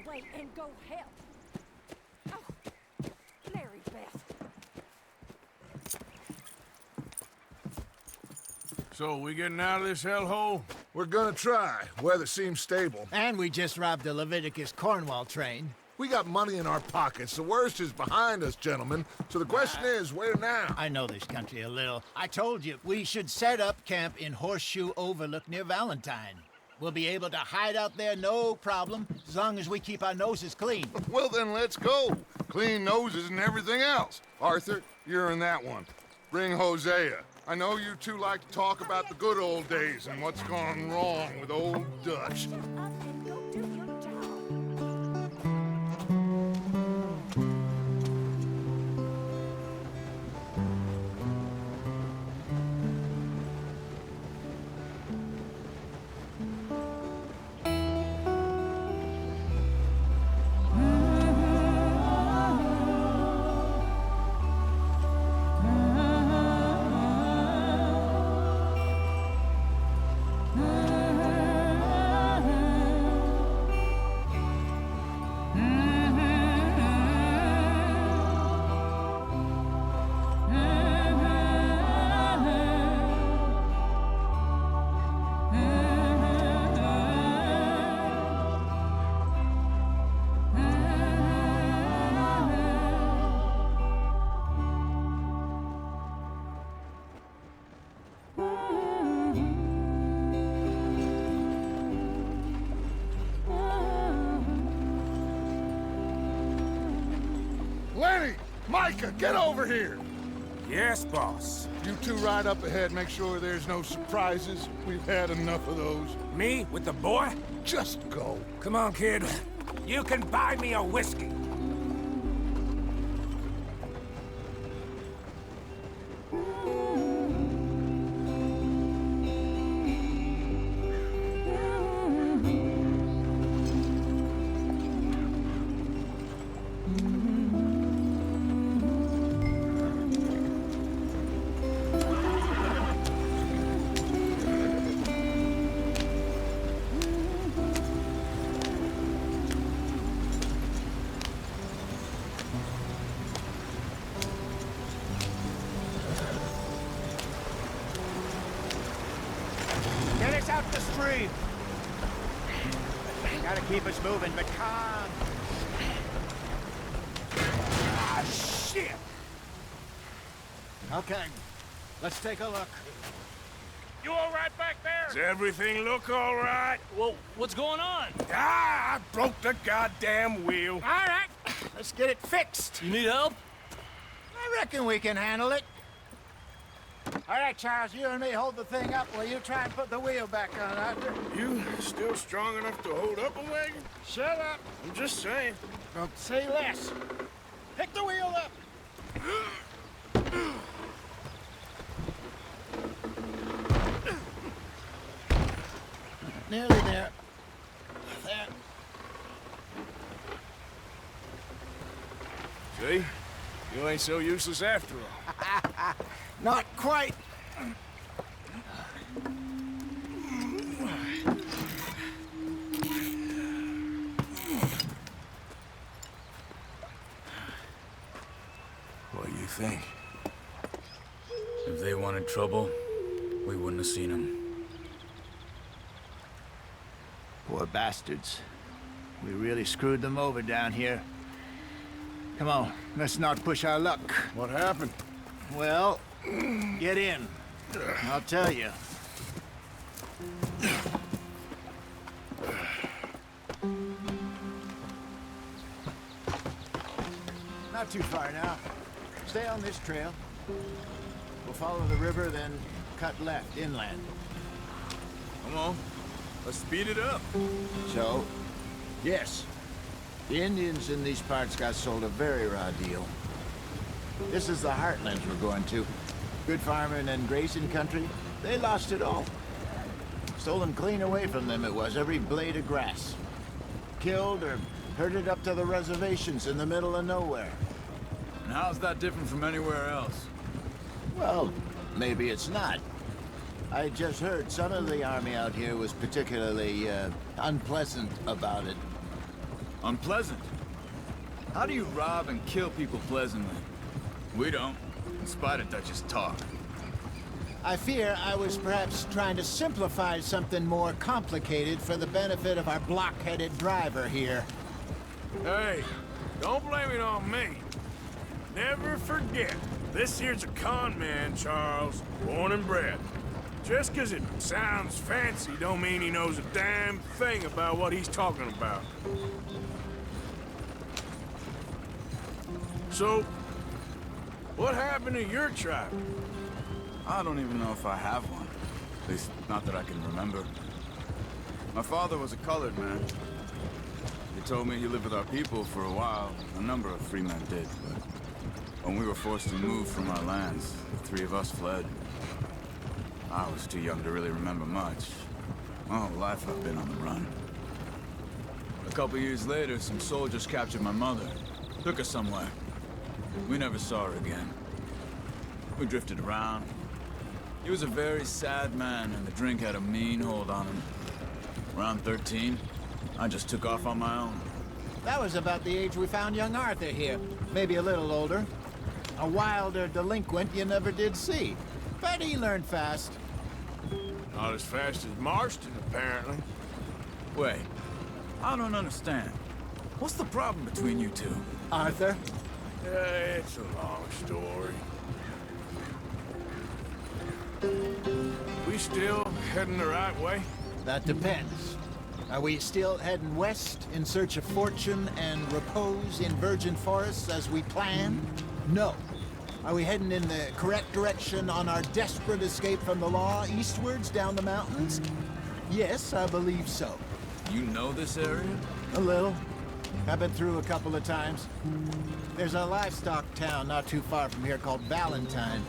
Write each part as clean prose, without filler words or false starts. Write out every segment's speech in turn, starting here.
away and go help. Oh, Mary Beth. So, we getting out of this hellhole? We're gonna try. Weather seems stable. And we just robbed the Leviticus Cornwall train. We got money in our pockets. The worst is behind us, gentlemen. So the question is, where now? I know this country a little. I told you, we should set up camp in Horseshoe Overlook near Valentine. We'll be able to hide out there, no problem, as long as we keep our noses clean. Well, then let's go. Clean noses and everything else. Arthur, you're in that one. Bring Hosea. I know you two like to talk about the good old days and what's gone wrong with old Dutch. Shut up and go do your job. Lenny! Micah, get over here! Yes, boss. You two ride up ahead, make sure there's no surprises. We've had enough of those. Me with the boy? Just go. Come on, kid. You can buy me a whiskey. Get us out the stream. Gotta keep us moving, but calm. Ah, shit! Okay, let's take a look. You all right back there? Does everything look all right? Well, what's going on? Ah, I broke the goddamn wheel. All right, let's get it fixed. You need help? I reckon we can handle it. All right, Charles, you and me hold the thing up while you try and put the wheel back on, Arthur. You still strong enough to hold up a wagon? Shut up. I'm just saying. Don't say less. Pick the wheel up. Nearly there. There. See? You ain't so useless after all. Not quite. What do you think? If they wanted trouble, we wouldn't have seen them. Poor bastards. We really screwed them over down here. Come on, let's not push our luck. What happened? Well, get in. I'll tell you. Not too far now. Stay on this trail. We'll follow the river, then cut left, inland. Come on. Let's speed it up. So, yes, the Indians in these parts got sold a very raw deal. This is the heartlands we're going to. Good farming and grazing country, they lost it all. Stolen clean away from them it was, every blade of grass. Killed or herded up to the reservations in the middle of nowhere. And how's that different from anywhere else? Well, maybe it's not. I just heard some of the army out here was particularly, unpleasant about it. Unpleasant. How do you rob and kill people pleasantly? We don't, in spite of Dutch's talk. I fear I was perhaps trying to simplify something more complicated for the benefit of our block-headed driver here. Hey, don't blame it on me. Never forget, this here's a con man, Charles, born and bred. Just 'cause it sounds fancy don't mean he knows a damn thing about what he's talking about. So, what happened to your tribe? I don't even know if I have one. At least, not that I can remember. My father was a colored man. He told me he lived with our people for a while. A number of free men did, but when we were forced to move from our lands, the three of us fled. I was too young to really remember much. My whole life I've been on the run. A couple years later, some soldiers captured my mother. Took her somewhere. We never saw her again. We drifted around. He was a very sad man, and the drink had a mean hold on him. Around 13, I just took off on my own. That was about the age we found young Arthur here. Maybe a little older. A wilder delinquent you never did see. But he learned fast. Not as fast as Marston, apparently. Wait, I don't understand. What's the problem between you two? Arthur? It's a long story. We still heading the right way? That depends. Are we still heading west in search of fortune and repose in virgin forests as we planned? No. Are we heading in the correct direction on our desperate escape from the law eastwards down the mountains? Yes, I believe so. You know this area? A little. I've been through a couple of times. There's a livestock town not too far from here called Valentine.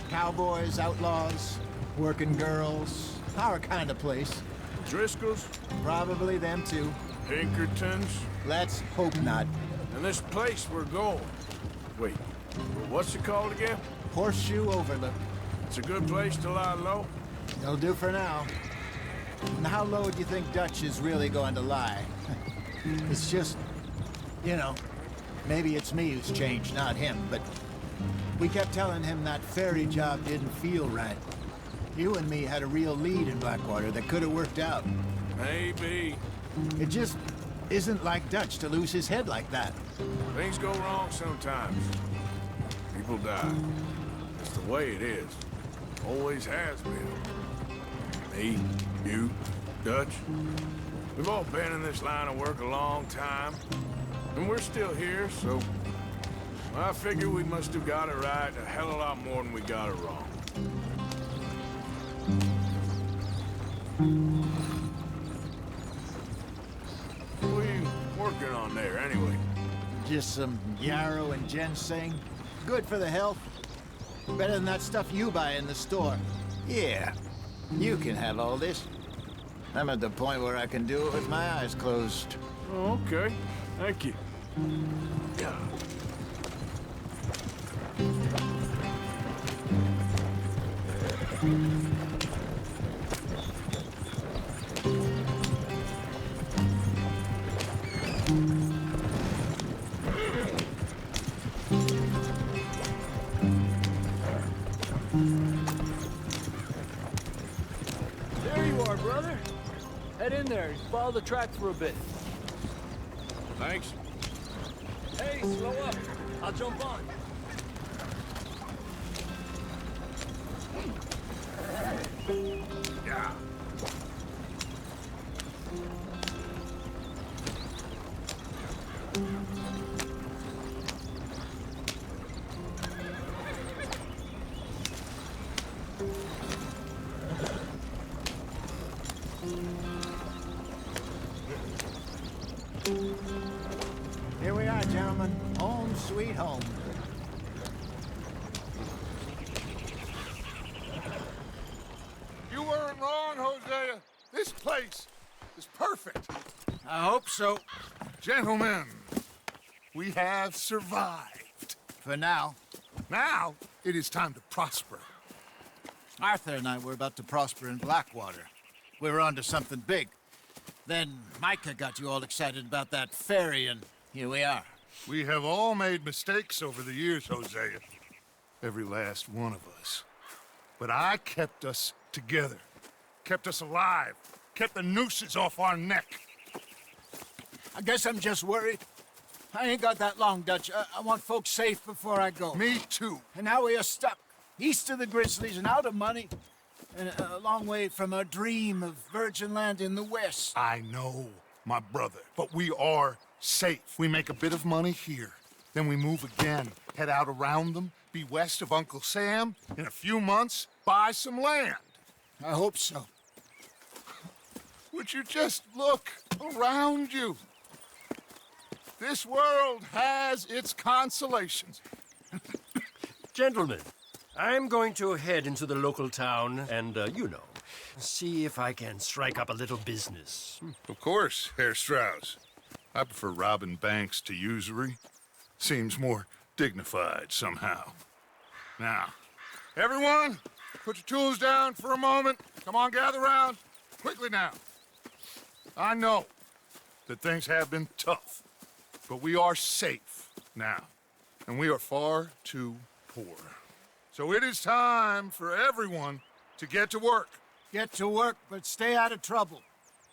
Cowboys, outlaws, working girls, our kind of place. Driscoll's? Probably them too. Pinkertons? Let's hope not. And this place we're going. Wait, what's it called again? Horseshoe Overlook. It's a good place to lie low? It'll do for now. And how low do you think Dutch is really going to lie? It's just, you know, maybe it's me who's changed, not him, but we kept telling him that ferry job didn't feel right. You and me had a real lead in Blackwater that could have worked out. Maybe. It just isn't like Dutch to lose his head like that. Things go wrong sometimes. People die. It's the way it is. Always has been. Me, you, Dutch. We've all been in this line of work a long time. And we're still here, so I figure we must have got it right a hell of a lot more than we got it wrong. What are you working on there, anyway? Just some yarrow and ginseng. Good for the health. Better than that stuff you buy in the store. Yeah, you can have all this. I'm at the point where I can do it with my eyes closed. Oh, okay. Thank you. Yeah. There you are, brother. Head in there. Follow the tracks for a bit. Thanks. Hey, slow up. I'll jump on. Yeah. Here we are, gentlemen. Home sweet home. You weren't wrong, Hosea. This place is perfect. I hope so. Gentlemen, we have survived. For now. Now, it is time to prosper. Arthur and I were about to prosper in Blackwater. We were onto something big. Then Micah got you all excited about that ferry, and here we are. We have all made mistakes over the years, Hosea. Every last one of us. But I kept us together. Kept us alive. Kept the nooses off our neck. I guess I'm just worried. I ain't got that long, Dutch. I want folks safe before I go. Me too. And now we are stuck, east of the Grizzlies and out of money, and a long way from our dream of virgin land in the west. I know, my brother, but we are safe. We make a bit of money here, then we move again, head out around them, be west of Uncle Sam, in a few months, buy some land. I hope so. Would you just look around you? This world has its consolations. Gentlemen, I'm going to head into the local town and, see if I can strike up a little business. Of course, Herr Strauss. I prefer robbing banks to usury. Seems more dignified somehow. Now, everyone, put your tools down for a moment. Come on, gather round. Quickly now. I know that things have been tough, but we are safe now, and we are far too poor. So it is time for everyone to get to work. Get to work, but stay out of trouble.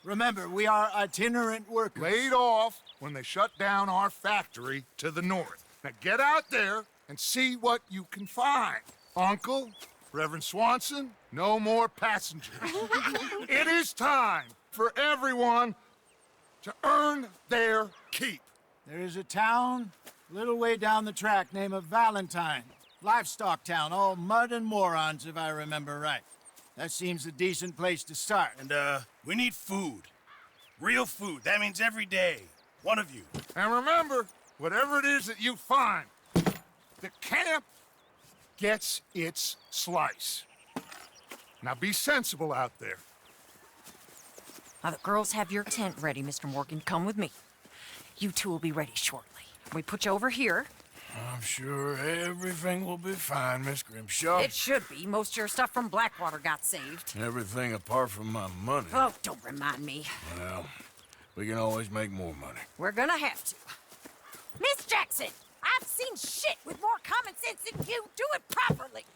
Remember, we are itinerant workers. Laid off when they shut down our factory to the north. Now get out there and see what you can find. Uncle, Reverend Swanson, no more passengers. It is time for everyone to earn their keep. There is a town a little way down the track named Valentine. Livestock town, all mud and morons, if I remember right. That seems a decent place to start. And, we need food. Real food. That means every day. One of you. And remember, whatever it is that you find, the camp gets its slice. Now be sensible out there. Now, the girls have your tent ready, Mr. Morgan. Come with me. You two will be ready shortly. We put you over here. I'm sure everything will be fine, Miss Grimshaw. It should be. Most of your stuff from Blackwater got saved. Everything apart from my money. Oh, don't remind me. Well, we can always make more money. We're gonna have to. Miss Jackson, I've seen shit with more common sense than you. Do it properly.